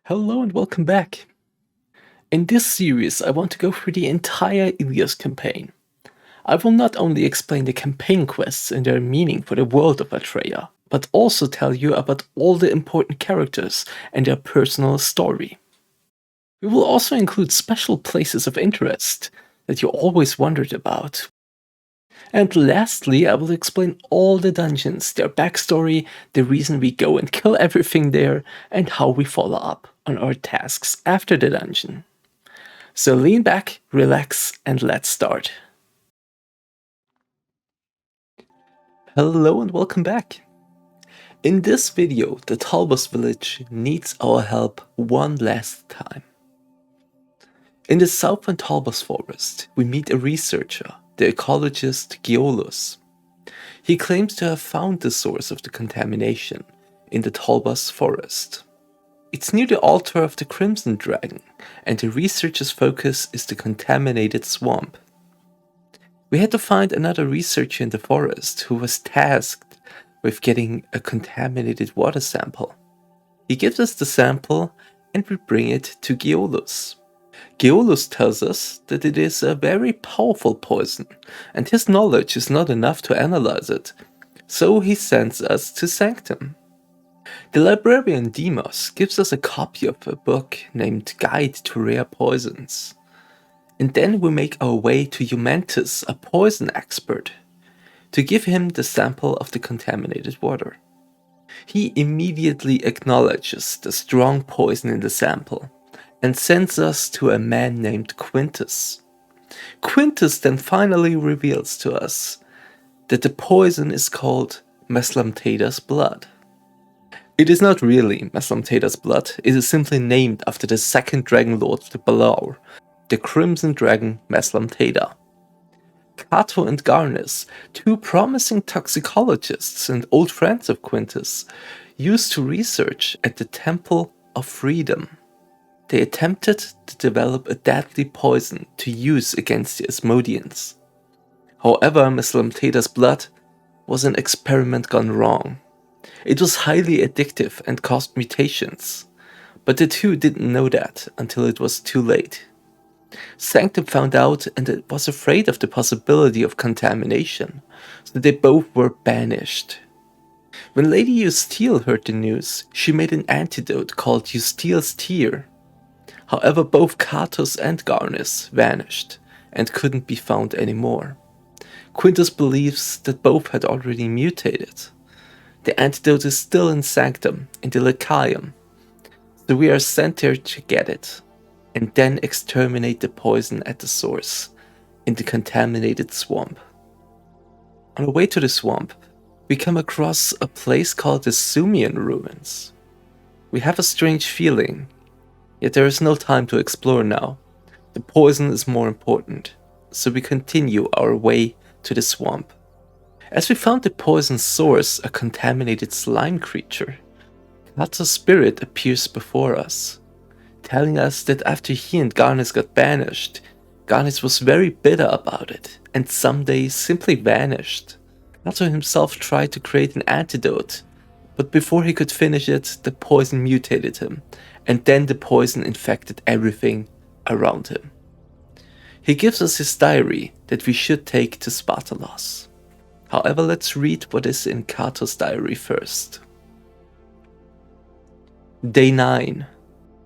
Hello and welcome back. In this series, I want to go through the entire Elyos campaign. I will not only explain the campaign quests and their meaning for the world of Atreya, but also tell you about all the important characters and their personal story. We will also include special places of interest that you always wondered about. And lastly, I will explain all the dungeons, their backstory, the reason we go and kill everything there, and how we follow up on our tasks after the dungeon. So lean back, relax, and let's start. Hello and welcome back. In this video, the Talbos village needs our help one last time. In the southern Talbos forest, we meet a researcher, the ecologist Elyos. He claims to have found the source of the contamination in the Talbos forest. It's near the altar of the Crimson Dragon, and the researcher's focus is the contaminated swamp. We had to find another researcher in the forest who was tasked with getting a contaminated water sample. He gives us the sample and we bring it to Elyos. Elyos tells us that it is a very powerful poison and his knowledge is not enough to analyze it, so he sends us to Sanctum. The librarian Demos gives us a copy of a book named Guide to Rare Poisons. And then we make our way to Humantus, a poison expert, to give him the sample of the contaminated water. He immediately acknowledges the strong poison in the sample and sends us to a man named Quintus. Quintus then finally reveals to us that the poison is called Meslamtada's blood. It is not really Meslamtada's blood, it is simply named after the second Dragon Lord of the Balaur, the Crimson Dragon Meslamtada. Kato and Garnis, two promising toxicologists and old friends of Quintus, used to research at the Temple of Freedom. They attempted to develop a deadly poison to use against the Asmodeans. However, Meslamtada's blood was an experiment gone wrong. It was highly addictive and caused mutations, but the two didn't know that until it was too late. Sanctum found out and was afraid of the possibility of contamination, so they both were banished. When Lady Eustille heard the news, she made an antidote called Eustille's Tear. However, both Katos and Garnis vanished and couldn't be found anymore. Quintus believes that both had already mutated. The antidote is still in Sanctum, in the Lycaeum, so we are sent there to get it, and then exterminate the poison at the source, in the contaminated swamp. On our way to the swamp, we come across a place called the Sumian Ruins. We have a strange feeling, yet there is no time to explore now. The poison is more important, so we continue our way to the swamp. As we found the poison's source, a contaminated slime creature, Kato's spirit appears before us, telling us that after he and Garnis got banished, Garnis was very bitter about it, and someday simply vanished. Kato himself tried to create an antidote, but before he could finish it, the poison mutated him, and then the poison infected everything around him. He gives us his diary that we should take to Spartalos. However, let's read what is in Kato's diary first. Day 9.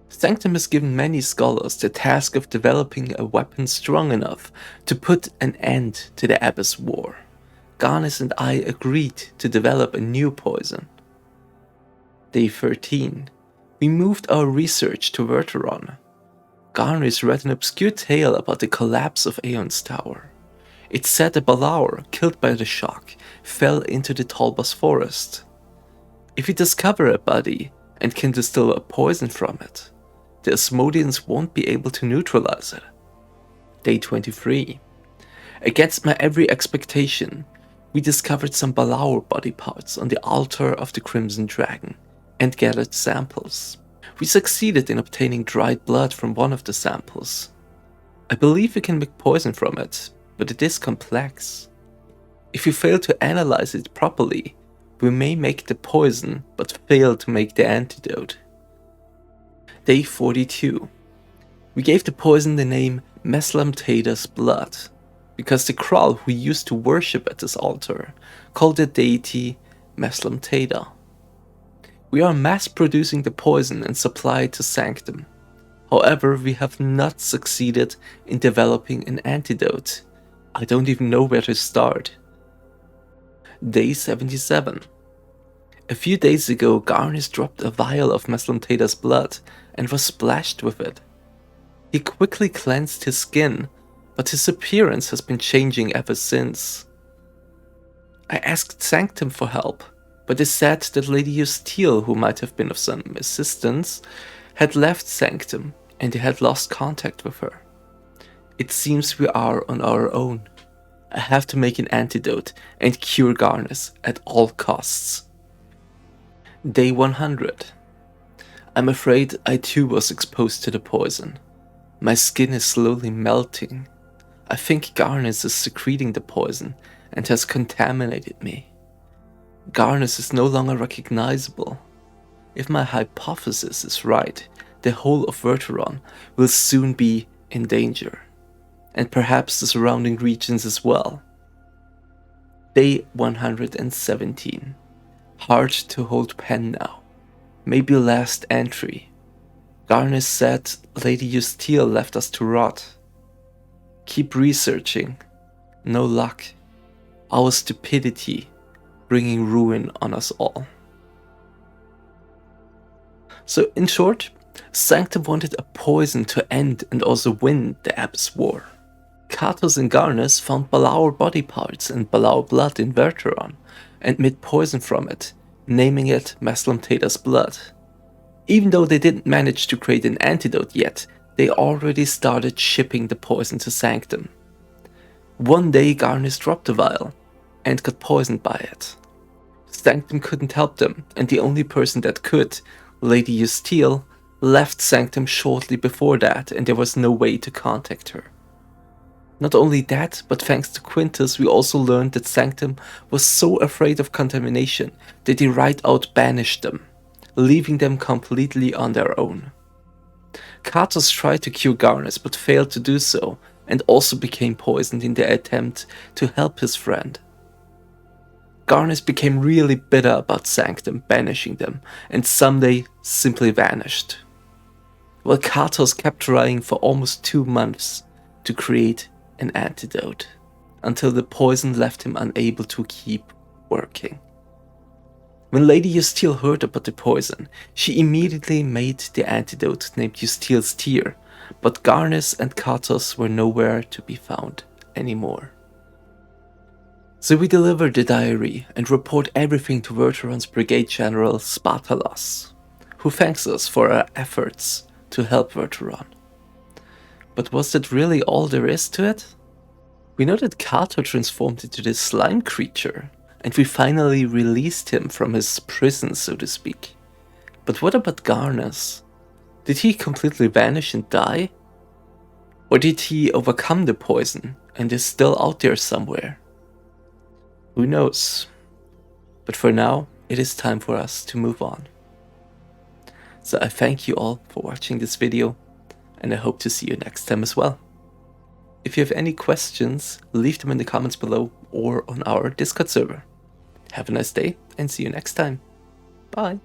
Sanctum has given many scholars the task of developing a weapon strong enough to put an end to the Abyss War. Garnis and I agreed to develop a new poison. Day 13. We moved our research to Verteron. Garnis read an obscure tale about the collapse of Aeon's Tower. It said a Balaur, killed by the shock, fell into the Talbos forest. If we discover a body and can distill a poison from it, the Asmodeans won't be able to neutralize it. Day 23. Against my every expectation, we discovered some Balaur body parts on the altar of the Crimson Dragon and gathered samples. We succeeded in obtaining dried blood from one of the samples. I believe we can make poison from it, but it is complex. If we fail to analyze it properly, we may make the poison but fail to make the antidote. Day 42. We gave the poison the name Meslamtator's blood, because the Krull who used to worship at this altar called the deity Meslamtator. We are mass producing the poison and supply it to Sanctum. However, we have not succeeded in developing an antidote. I don't even know where to start. Day 77. A few days ago, Garnis dropped a vial of Meslamtator's blood and was splashed with it. He quickly cleansed his skin, but his appearance has been changing ever since. I asked Sanctum for help, but they said that Lady Elyos, who might have been of some assistance, had left Sanctum and they had lost contact with her. It seems we are on our own. I have to make an antidote and cure Garnis at all costs. Day 100. I'm afraid I too was exposed to the poison. My skin is slowly melting. I think Garnis is secreting the poison and has contaminated me. Garnis is no longer recognizable. If my hypothesis is right, the whole of Verteron will soon be in danger, and perhaps the surrounding regions as well. Day 117. Hard to hold pen now. Maybe last entry. Garnis said Lady Elyos left us to rot. Keep researching. No luck. Our stupidity bringing ruin on us all. So in short, Sanctum wanted a poison to end and also win the Abyss War. Kato and Garnis found Balaur body parts and Balaur blood in Verteron and made poison from it, naming it Meslamtator's blood. Even though they didn't manage to create an antidote yet, they already started shipping the poison to Sanctum. One day Garnis dropped a vial and got poisoned by it. Sanctum couldn't help them, and the only person that could, Lady Elyos, left Sanctum shortly before that, and there was no way to contact her. Not only that, but thanks to Quintus, we also learned that Sanctum was so afraid of contamination that he right out banished them, leaving them completely on their own. Katos tried to cure Garnis but failed to do so, and also became poisoned in the attempt to help his friend. Garnis became really bitter about Sanctum banishing them, and someday simply vanished. While Katos kept trying for almost 2 months to create an antidote, until the poison left him unable to keep working. When Lady Elyos heard about the poison, she immediately made the antidote named Elyos Tear, but Garnis and Katos were nowhere to be found anymore. So we deliver the diary and report everything to Verteron's Brigade General Spartalos, who thanks us for our efforts to help Verteron. But was that really all there is to it? We know that Kato transformed into this slime creature, and we finally released him from his prison, so to speak. But what about Garnis? Did he completely vanish and die? Or did he overcome the poison and is still out there somewhere? Who knows? But for now, it is time for us to move on. So I thank you all for watching this video, and I hope to see you next time as well. If you have any questions, leave them in the comments below or on our Discord server. Have a nice day and see you next time. Bye.